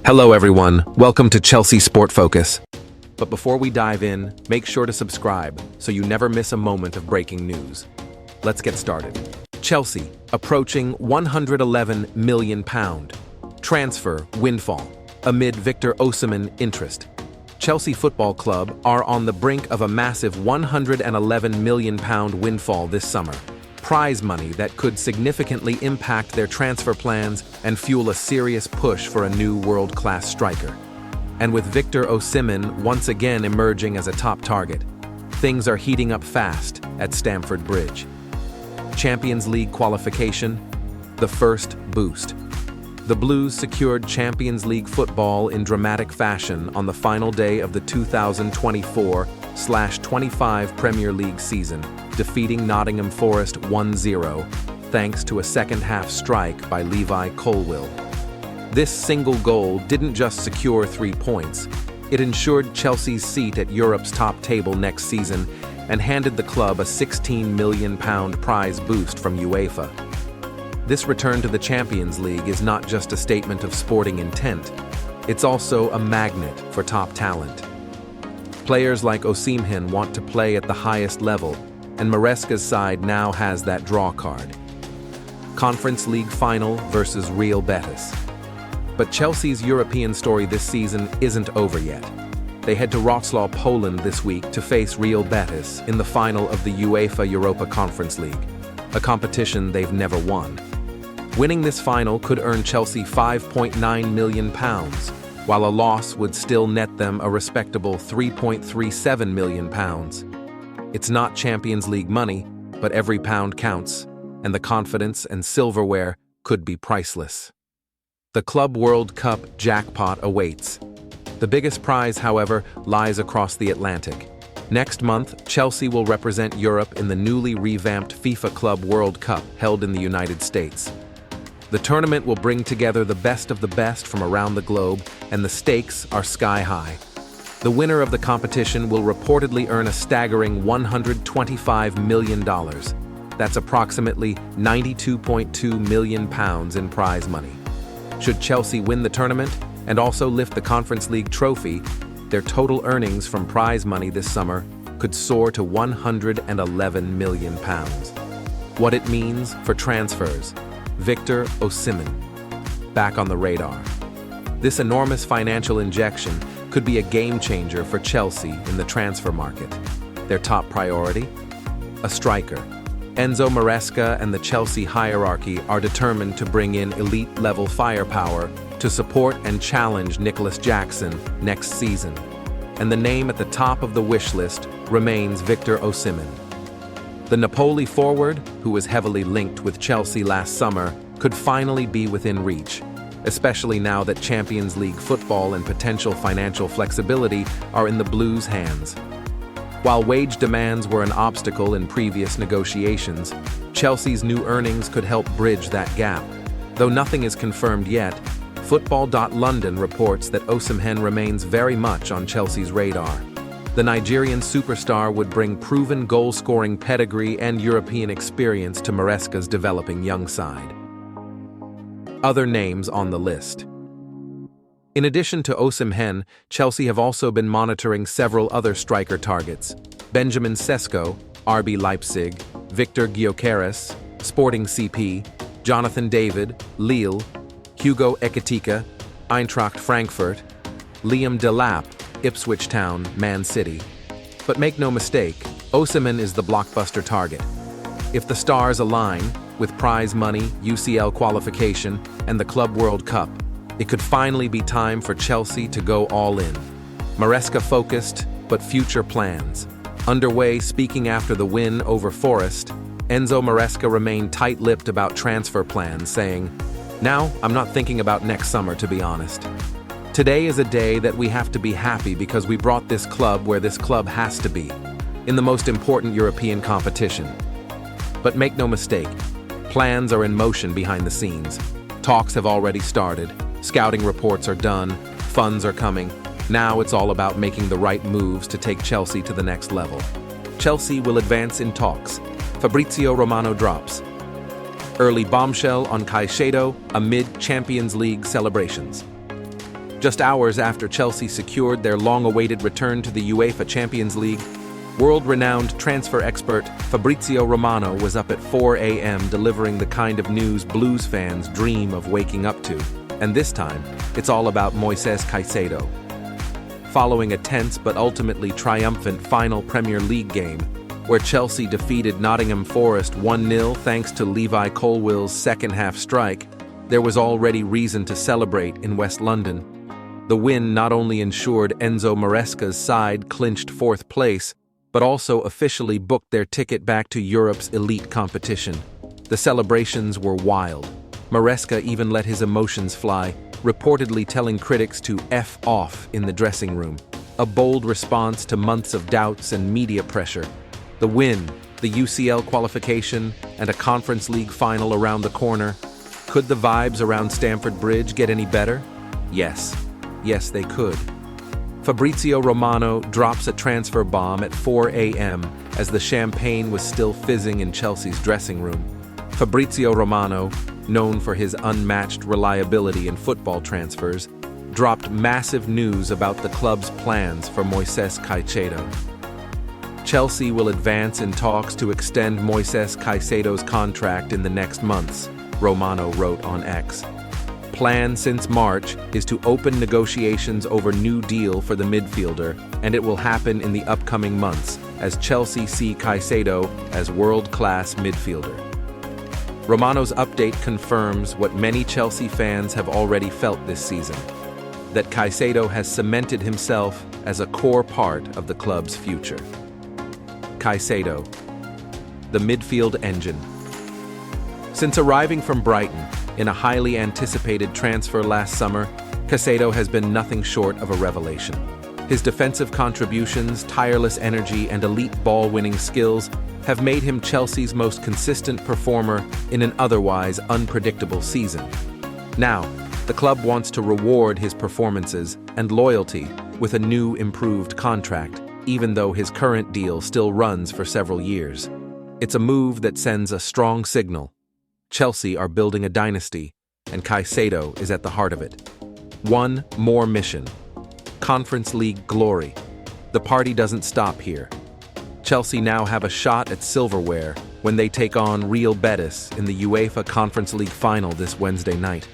Hello everyone, welcome to Chelsea Sport Focus. But before we dive in, make sure to subscribe so you never miss a moment of breaking news. Let's get started. Chelsea, approaching £111 million. Transfer windfall, amid Victor Osimhen interest. Chelsea Football Club are on the brink of a massive £111 million windfall this summer. Prize money that could significantly impact their transfer plans and fuel a serious push for a new world-class striker. And with Victor Osimhen once again emerging as a top target, things are heating up fast at Stamford Bridge. Champions League qualification, the first boost. The Blues secured Champions League football in dramatic fashion on the final day of the 2024/25 Premier League season, defeating Nottingham Forest 1-0, thanks to a second-half strike by Levi Colwill. This single goal didn't just secure 3 points, it ensured Chelsea's seat at Europe's top table next season and handed the club a £16 million prize boost from UEFA. This return to the Champions League is not just a statement of sporting intent, it's also a magnet for top talent. Players like Osimhen want to play at the highest level, and Maresca's side now has that draw card. Conference League final versus Real Betis. But Chelsea's European story this season isn't over yet. They head to Wrocław, Poland this week to face Real Betis in the final of the UEFA Europa Conference League, a competition they've never won. Winning this final could earn Chelsea £5.9 million, while a loss would still net them a respectable £3.37 million. It's not Champions League money, but every pound counts, and the confidence and silverware could be priceless. The Club World Cup jackpot awaits. The biggest prize, however, lies across the Atlantic. Next month, Chelsea will represent Europe in the newly revamped FIFA Club World Cup held in the United States. The tournament will bring together the best of the best from around the globe, and the stakes are sky high. The winner of the competition will reportedly earn a staggering $125 million. That's approximately £92.2 million in prize money. Should Chelsea win the tournament and also lift the Conference League trophy, their total earnings from prize money this summer could soar to £111 million. What it means for transfers. Victor Osimhen, back on the radar. This enormous financial injection could be a game-changer for Chelsea in the transfer market. Their top priority? A striker. Enzo Maresca and the Chelsea hierarchy are determined to bring in elite-level firepower to support and challenge Nicholas Jackson next season. And the name at the top of the wish list remains Victor Osimhen. The Napoli forward, who was heavily linked with Chelsea last summer, could finally be within reach, especially now that Champions League football and potential financial flexibility are in the Blues' hands. While wage demands were an obstacle in previous negotiations, Chelsea's new earnings could help bridge that gap. Though nothing is confirmed yet, Football.London reports that Osimhen remains very much on Chelsea's radar. The Nigerian superstar would bring proven goal-scoring pedigree and European experience to Maresca's developing young side. Other names on the list. In addition to Osimhen, Chelsea have also been monitoring several other striker targets. Benjamin Sesko, RB Leipzig, Victor Gyökeres, Sporting CP, Jonathan David, Lille, Hugo Ekitike, Eintracht Frankfurt, Liam Delap, Ipswich Town, Man City. But make no mistake, Osimhen is the blockbuster target. If the stars align, with prize money, UCL qualification, and the Club World Cup, it could finally be time for Chelsea to go all in. Maresca focused, but future plans. Underway speaking after the win over Forest, Enzo Maresca remained tight-lipped about transfer plans, saying, "Now, I'm not thinking about next summer, to be honest. Today is a day that we have to be happy because we brought this club where this club has to be, in the most important European competition." But make no mistake, plans are in motion behind the scenes. Talks have already started, scouting reports are done, funds are coming. Now it's all about making the right moves to take Chelsea to the next level. Chelsea will advance in talks. Fabrizio Romano drops. Early bombshell on Caicedo amid Champions League celebrations. Just hours after Chelsea secured their long-awaited return to the UEFA Champions League, world-renowned transfer expert Fabrizio Romano was up at 4 a.m. delivering the kind of news Blues fans dream of waking up to. And this time, it's all about Moises Caicedo. Following a tense but ultimately triumphant final Premier League game, where Chelsea defeated Nottingham Forest 1-0 thanks to Levi Colwill's second-half strike, there was already reason to celebrate in West London. The win not only ensured Enzo Maresca's side clinched fourth place, but also officially booked their ticket back to Europe's elite competition. The celebrations were wild. Maresca even let his emotions fly, reportedly telling critics to F off in the dressing room, a bold response to months of doubts and media pressure. The win, the UCL qualification, and a Conference League final around the corner. Could the vibes around Stamford Bridge get any better? Yes. Yes, they could. Fabrizio Romano drops a transfer bomb at 4 a.m. as the champagne was still fizzing in Chelsea's dressing room. Fabrizio Romano, known for his unmatched reliability in football transfers, dropped massive news about the club's plans for Moises Caicedo. Chelsea will advance in talks to extend Moises Caicedo's contract in the next months, Romano wrote on X. Plan since March is to open negotiations over new deal for the midfielder, and it will happen in the upcoming months as Chelsea see Caicedo as world-class midfielder. Romano's update confirms what many Chelsea fans have already felt this season, that Caicedo has cemented himself as a core part of the club's future. Caicedo, the midfield engine. Since arriving from Brighton in a highly anticipated transfer last summer, Caicedo has been nothing short of a revelation. His defensive contributions, tireless energy, and elite ball-winning skills have made him Chelsea's most consistent performer in an otherwise unpredictable season. Now, the club wants to reward his performances and loyalty with a new, improved contract, even though his current deal still runs for several years. It's a move that sends a strong signal. Chelsea are building a dynasty, and Caicedo is at the heart of it. One more mission: Conference League glory. The party doesn't stop here. Chelsea now have a shot at silverware when they take on Real Betis in the UEFA Conference League final this Wednesday night.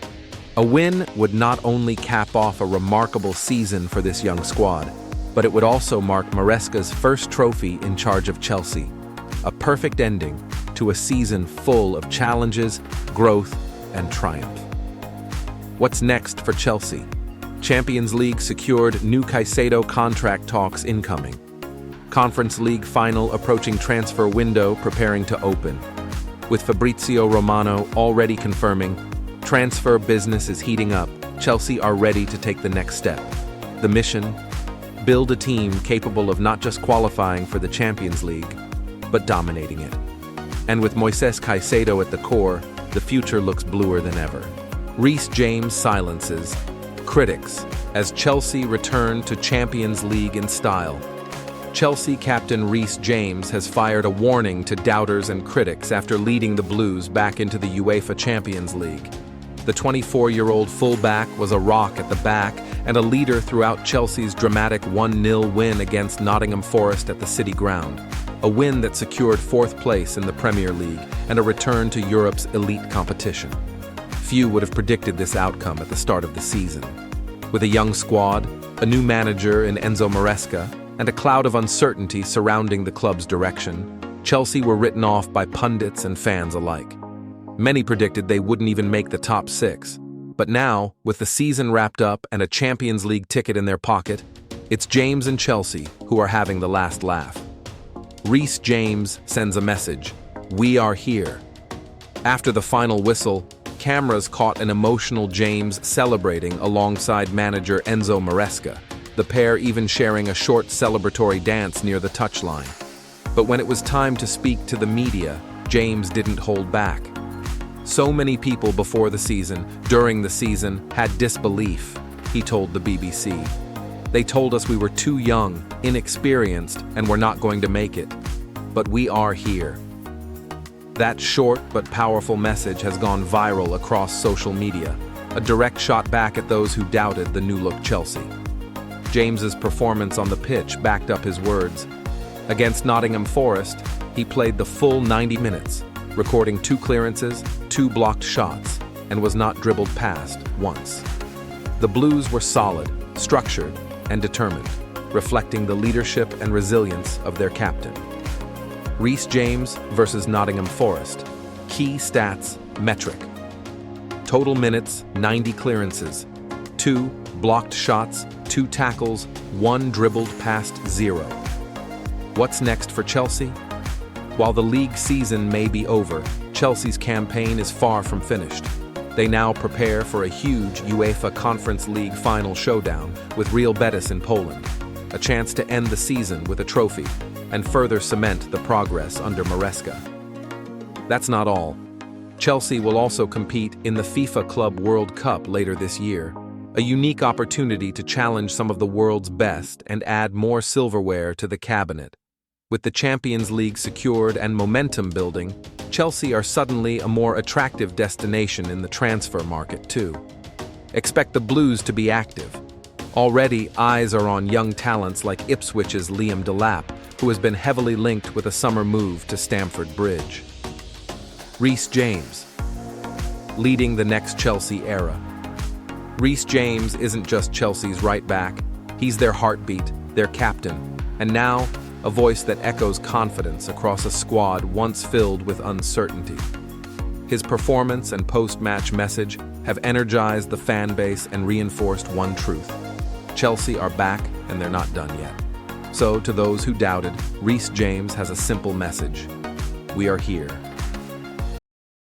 A win would not only cap off a remarkable season for this young squad, but it would also mark Maresca's first trophy in charge of Chelsea. A perfect ending to a season full of challenges, growth, and triumph. What's next for Chelsea? Champions League secured, new Caicedo contract talks incoming. Conference League final approaching, transfer window preparing to open. With Fabrizio Romano already confirming, transfer business is heating up. Chelsea are ready to take the next step. The mission? Build a team capable of not just qualifying for the Champions League, but dominating it. And with Moises Caicedo at the core, the future looks bluer than ever. Reece James silences critics as Chelsea return to Champions League in style. Chelsea captain Reece James has fired a warning to doubters and critics after leading the Blues back into the UEFA Champions League. The 24-year-old fullback was a rock at the back and a leader throughout Chelsea's dramatic 1-0 win against Nottingham Forest at the City Ground. A win that secured fourth place in the Premier League and a return to Europe's elite competition. Few would have predicted this outcome at the start of the season. With a young squad, a new manager in Enzo Maresca, and a cloud of uncertainty surrounding the club's direction, Chelsea were written off by pundits and fans alike. Many predicted they wouldn't even make the top six. But now, with the season wrapped up and a Champions League ticket in their pocket, it's James and Chelsea who are having the last laugh. Reece James sends a message: "We are here." After the final whistle, cameras caught an emotional James celebrating alongside manager Enzo Maresca, the pair even sharing a short celebratory dance near the touchline. But when it was time to speak to the media, James didn't hold back. So many people before the season, during the season, had disbelief, he told the BBC. They told us we were too young, inexperienced, and were not going to make it. But we are here. That short but powerful message has gone viral across social media. a direct shot back at those who doubted the new-look Chelsea. James's performance on the pitch backed up his words. Against Nottingham Forest, he played the full 90 minutes, recording 2 clearances, 2 blocked shots, and was not dribbled past once. The Blues were solid, structured, and determined, reflecting the leadership and resilience of their captain. Reece James versus Nottingham Forest. Key stats, metric. Total minutes, 90 clearances. 2 blocked shots, 2 tackles, 1 dribbled past 0. What's next for Chelsea? While the league season may be over, Chelsea's campaign is far from finished. They now prepare for a huge UEFA Conference League final showdown with Real Betis in Poland, a chance to end the season with a trophy and further cement the progress under Maresca. That's not all. Chelsea will also compete in the FIFA Club World Cup later this year, a unique opportunity to challenge some of the world's best and add more silverware to the cabinet. With the Champions League secured and momentum building, Chelsea are suddenly a more attractive destination in the transfer market too. Expect the Blues to be active. Already, eyes are on young talents like Ipswich's Liam Delap, who has been heavily linked with a summer move to Stamford Bridge. Reece James, leading the next Chelsea era. Reece James isn't just Chelsea's right back, he's their heartbeat, their captain, and now, a voice that echoes confidence across a squad once filled with uncertainty. His performance and post-match message have energized the fan base and reinforced one truth: Chelsea are back and they're not done yet. So, to those who doubted, Reece James has a simple message: we are here.